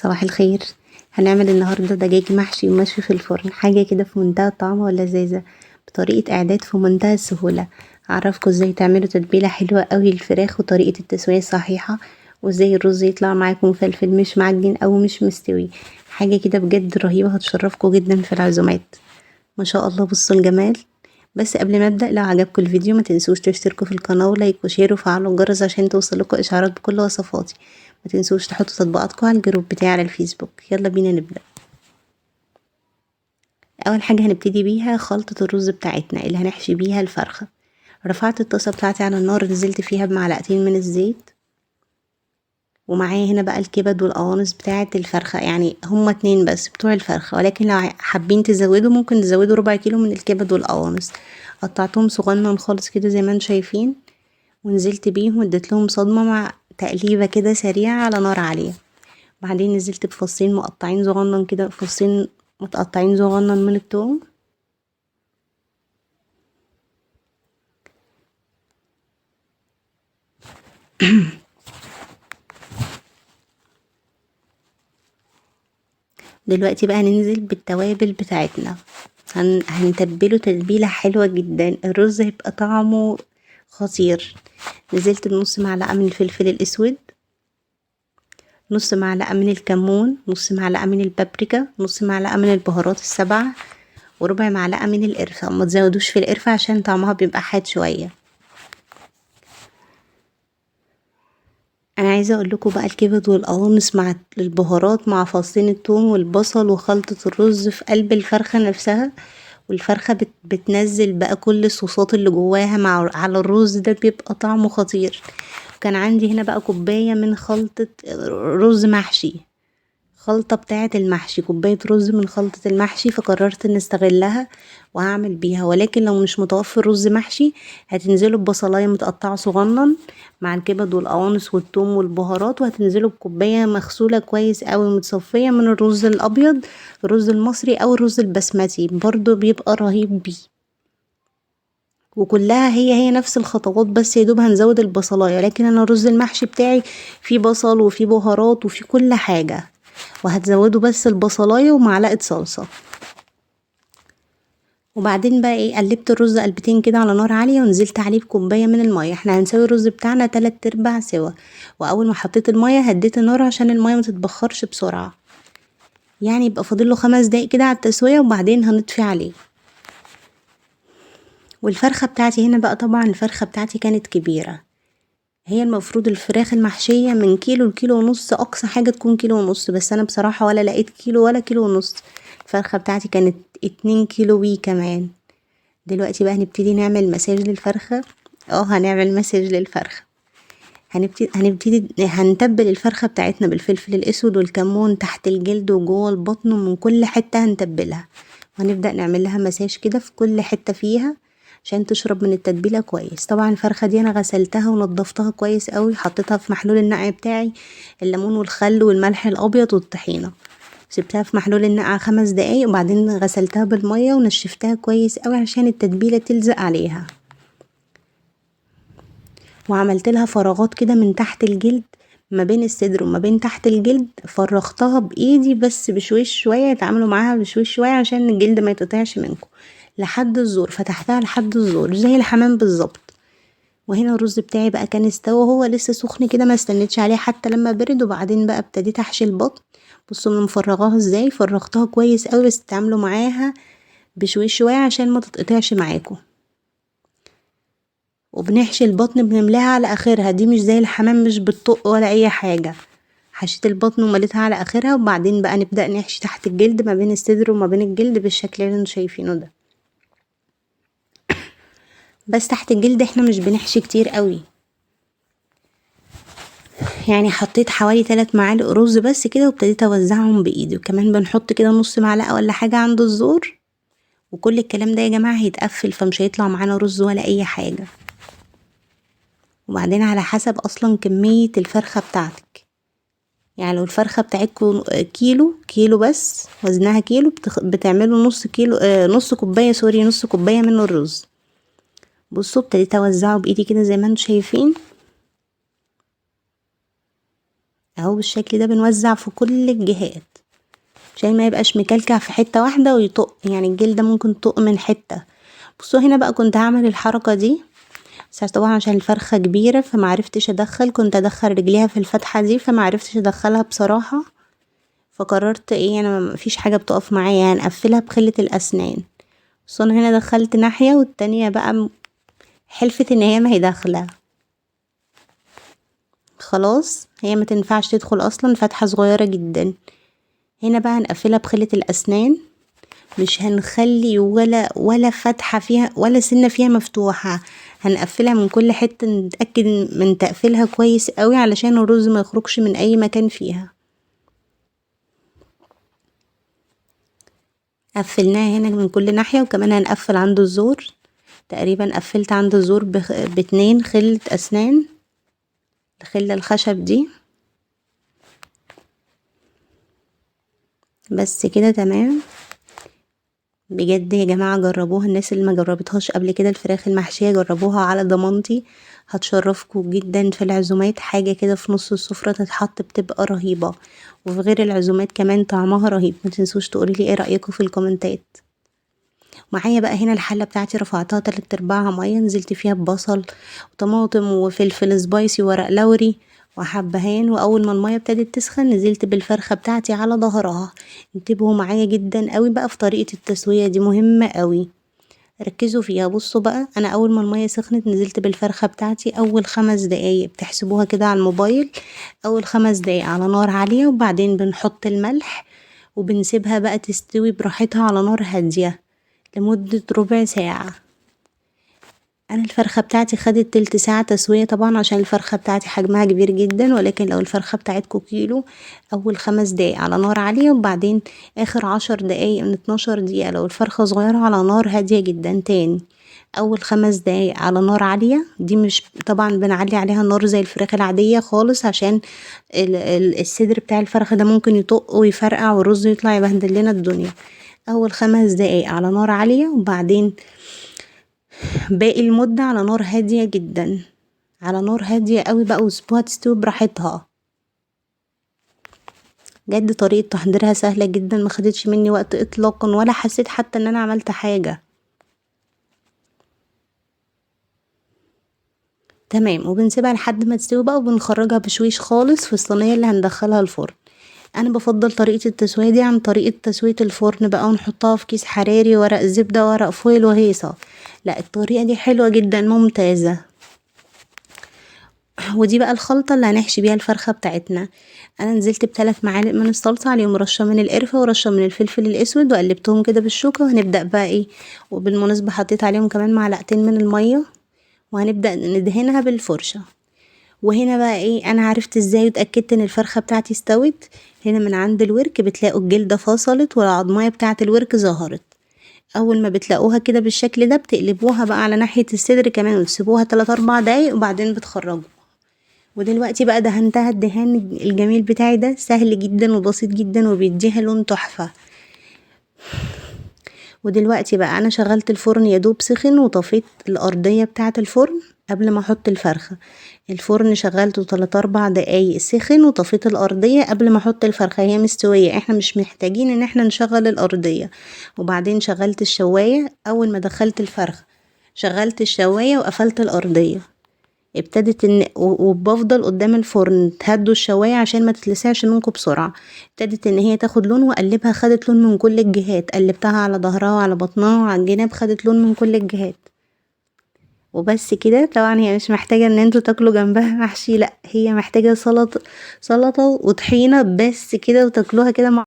صباح الخير. هنعمل النهارده دجاج محشي ومشوي في الفرن، حاجه كده في منتهى الطعم واللذاذه، بطريقه اعداد في منتهى السهوله. اعرفكم ازاي تعملوا تتبيله حلوه قوي للفراخ وطريقه التسويه الصحيحه، وازاي الرز يطلع معاكم مفلفل مش معجن او مش مستوي. حاجه كده بجد رهيبه، هتشرفكم جدا في العزومات. ما شاء الله، بصوا الجمال. بس قبل ما ابدا، لو عجبكم الفيديو ما تنسوش تشتركوا في القناه ولايك وشير وفعلوا الجرس عشان توصلكم اشعارات بكل وصفاتي. ما تنسوش تحطوا تطبيقاتكم على الجروب بتاعي على الفيسبوك. يلا بينا نبدا. اول حاجه هنبتدي بيها خلطه الرز بتاعتنا اللي هنحشي بيها الفرخه. رفعت الطاسه بتاعتي على النار، نزلت فيها بمعلقتين من الزيت، ومعايا هنا بقى الكبد والقوانص بتاعه الفرخه، يعني هما 2 بس بتوع الفرخه، ولكن لو حابين تزودوا ممكن تزودوا ربع كيلو من الكبد والقوانص. قطعتهم صغنن خالص كده زي ما انتم شايفين، ونزلت بيهم واديت لهم صدمه مع تقليبه كده سريعه على نار عاليه. بعدين نزلت بفصين مقطعين صغنن كده، فصين متقطعين صغنن من الثوم. دلوقتي بقى ننزل بالتوابل بتاعتنا. هنتبله تتبيلة حلوة جدا، الرز هيبقى طعمه خطير. نزلت بنص معلقة من الفلفل الاسود، نص معلقة من الكمون، نص معلقة من البابريكا، نص معلقة من البهارات ال7، وربع معلقة من القرفة. ما تزودوش في القرفة عشان طعمها بيبقى حاد شوية. انا عايزه اقول لكم بقى الكبد والقوانص مع البهارات مع فصين الثوم والبصل وخلطه الرز في قلب الفرخه نفسها، والفرخه بتنزل بقى كل الصوصات اللي جواها مع على الرز ده، بيبقى طعمه خطير. كان عندي هنا بقى كوبايه من خلطه رز محشي، خلطة بتاعة المحشي، كوباية رز من خلطة المحشي، فقررت ان استغلها وهعمل بيها. ولكن لو مش متوفر رز محشي، هتنزلوا ببصلاية متقطعة صغنن مع الكبد والقوانص والثوم والبهارات، وهتنزلوا بكوباية مغسولة كويس قوي متصفية من الرز الابيض، الرز المصري او الرز البسمتي برضو بيبقى رهيب بيه. وكلها هي نفس الخطوات، بس يا دوب هنزود البصلايه. لكن انا الرز المحشي بتاعي فيه بصل وفيه بهارات وفيه كل حاجه، وهتزودوا بس البصلايه ومعلقه صلصه. وبعدين بقى قلبت الرز قلبتين كده على نار عاليه، ونزلت عليه بكوبايه من الميه. احنا هنسوي الرز بتاعنا 3/4 سوا، واول ما حطيت الميه هديت النار عشان الميه ما تتبخرش بسرعه، يعني يبقى فاضل له 5 دقايق كده على التسويه، وبعدين هنطفي عليه. والفرخه بتاعتي هنا بقى، طبعا الفرخه بتاعتي كانت كبيره، هي المفروض الفراخ المحشية من كيلو لكيلو ونص، اقصى حاجة تكون كيلو ونص، بس انا بصراحة ولا لقيت كيلو ولا كيلو ونص. الفرخة بتاعتي كانت 2 كيلو وي كمان. دلوقتي بقى هنبتدي نعمل مساج للفرخة. هنعمل مساج للفرخة. هنتبل الفرخة بتاعتنا بالفلفل الاسود والكمون تحت الجلد وجوه البطن، ومن كل حتة هنتبلها، وهنبدأ نعمل لها مساج كده في كل حتة فيها عشان تشرب من التتبيله كويس. طبعا الفرخه دي انا غسلتها ونضفتها كويس قوي، حطيتها في محلول النقع بتاعي، الليمون والخل والملح الابيض والطحينه، سبتها في محلول النقع 5 دقايق، وبعدين غسلتها بالميه ونشفتها كويس قوي عشان التتبيله تلزق عليها. وعملت لها فراغات كده من تحت الجلد، ما بين الصدر وما بين تحت الجلد، فرغتها بايدي بس بشويش شويه، اتعاملوا معاها بشويش شويه عشان الجلد ما يتقطعش منكم، لحد الزور. فتحتها لحد الزور زي الحمام بالظبط. وهنا الرز بتاعي بقى كان استوى، هو لسه سخن كده، ما استنيتش عليه حتى لما برد. وبعدين بقى ابتديت احشي البطن. بصوا انا مفرغاها ازاي، فرغتها كويس قوي، بس تعاملوا معاها بشويش شويه عشان ما تتقطعش معاكم. وبنحشي البطن بنملاها على اخرها، دي مش زي الحمام مش بتطق ولا اي حاجه. حشيت البطن ومليتها على اخرها، وبعدين بقى نبدا نحشي تحت الجلد ما بين الصدر وما بين الجلد بالشكل اللي انتوا شايفينه ده. بس تحت الجلد احنا مش بنحشي كتير قوي، يعني حطيت حوالي 3 معالق رز بس كده، وابتديت اوزعهم بايدي. وكمان بنحط كده نص معلقه ولا حاجه عند الزور. وكل الكلام ده يا جماعه هيتقفل، فمش هيطلع معانا رز ولا اي حاجه. وبعدين على حسب اصلا كميه الفرخه بتاعتك، يعني لو الفرخه بتاعتكم كيلو بس، وزنها كيلو، بتعملوا نص كيلو، نص كوبايه، سوري، نص كوبايه من الرز. بصوا ابتديت اوزعه بايدي كده زي ما انتم شايفين. اهو بالشكل ده بنوزع في كل الجهات عشان ما يبقاش مكلكع في حتة واحدة ويطق، يعني الجلدة ممكن تطق من حتة. بصوا هنا بقى كنت هعمل الحركة دي بس طبعا عشان الفرخة كبيرة فمعرفتش ادخل، كنت ادخل رجليها في الفتحة دي فمعرفتش ادخلها بصراحة، فقررت ايه انا مفيش حاجة بتقف معايا هنقفلها بخلة الاسنان. بصوا انا هنا دخلت ناحية والتانية بقى حلفت ان هي ما هي داخلة، خلاص هي ما تنفعش تدخل اصلا، فتحة صغيرة جدا. هنا بقى هنقفلها بخلة الاسنان، مش هنخلي ولا فتحة فيها ولا سنة فيها مفتوحة، هنقفلها من كل حتة، نتأكد من تقفيلها كويس قوي علشان الرز ما يخرجش من اي مكان فيها. قفلناها هنا من كل ناحية، وكمان هنقفل عند الزور، تقريبا قفلت عند الزور باتنين خلة اسنان، الخلة الخشب دي بس كده تمام. بجد يا جماعة جربوها، الناس اللي ما جربتهاش قبل كده الفراخ المحشية جربوها على ضمانتي، هتشرفكم جدا في العزومات، حاجة كده في نص السفرة تتحط بتبقى رهيبة، وفي غير العزومات كمان طعمها رهيب. ما تنسوش تقولي لي ايه رأيكم في الكومنتات. معايا بقى هنا الحلة بتاعتي رفعتها 3/4 مية، نزلت فيها ببصل وطماطم وفلفل سبايسي وورق لوري وحبهان، واول ما المية ابتدت تسخن نزلت بالفرخة بتاعتي على ظهرها. انتبهوا معايا جدا قوي بقى في طريقة التسوية دي، مهمة قوي ركزوا فيها. بصوا بقى انا اول ما المية سخنت نزلت بالفرخة بتاعتي، اول 5 دقايق بتحسبوها كده على الموبايل، اول 5 دقايق على نار عالية، وبعدين بنحط الملح وبنسيبها بقى تستوي براحتها على نار هادية لمدة ربع ساعة. انا الفرخة بتاعتي خدت تلت ساعة تسوية طبعا عشان الفرخة بتاعتي حجمها كبير جدا، ولكن لو الفرخة بتاعتكم كيلو اول 5 دقايق على نار عالية، وبعدين اخر 10 دقايق من 12 دقيقة لو الفرخة صغيرة على نار هادية جدا. تاني اول 5 دقايق على نار عالية، دي مش طبعا بنعلي عليها النار زي الفراخ العادية خالص عشان الصدر بتاع الفرخة ده ممكن يطق ويفرقع والرز يطلع يبهدل لنا الدنيا. اول 5 دقايق على نار عالية، وبعدين باقي المدة على نار هادية جدا، على نار هادية قوي بقى، وسيبوها تستوي براحتها. بجد طريقة تحضيرها سهلة جدا، ما خدتش مني وقت اطلاقا، ولا حسيت حتى ان انا عملت حاجة. تمام، وبنسيبها لحد ما تستوي بقى، وبنخرجها بشويش خالص في الصينية اللي هندخلها الفرن. انا بفضل طريقة التسوية دي عن طريقة تسوية الفرن بقى، ونحطها في كيس حراري، ورق زبدة، ورق فويل، وهيصة. لا الطريقة دي حلوة جدا ممتازة. ودي بقى الخلطة اللي هنحشي بيها الفرخة بتاعتنا. انا نزلت ب3 معالق من الصلصة، عليهم رشة من القرفة ورشة من الفلفل الاسود، وقلبتهم كده بالشوكة، وهنبدأ بقى ايه، وبالمناسبة حطيت عليهم كمان معلقتين من المية، وهنبدأ ندهنها بالفرشة. وهنا بقى ايه انا عرفت ازاي واتأكدت ان الفرخة بتاعتي استوت، هنا من عند الورك بتلاقوا الجلدة فصلت والعضمية بتاعة الورك ظهرت. اول ما بتلاقوها كده بالشكل ده بتقلبوها بقى على ناحية الصدر كمان، وتسيبوها 3-4 دقايق، وبعدين بتخرجوا. ودلوقتي بقى دهنتها الدهان الجميل بتاعي ده، سهل جدا وبسيط جدا وبيديها لون تحفة. ودلوقتي بقى انا شغلت الفرن يدوب سخن، وطفيت الارضية بتاعة الفرن قبل ما احط الفرخة. الفرن شغلته 3-4 دقايق سخن، وطفيت الارضية قبل ما احط الفرخة، هي مستوية، احنا مش محتاجين ان احنا نشغل الارضية. وبعدين شغلت الشواية اول ما دخلت الفرخة، شغلت الشواية وقفلت الارضية، ابتدت ان وبفضل قدام الفرن تهدوا الشوايه عشان ما تتلسعش منكم بسرعه. ابتدت ان هي تاخد لون، واقلبها خدت لون من كل الجهات، قلبتها على ظهرها وعلى بطنها وعلى الجناب، خدت لون من كل الجهات. وبس كده. طبعا هي مش محتاجه ان انتوا تاكلوا جنبها محشي، لا هي محتاجه سلطه وطحينه بس كده، وتاكلوها كده مع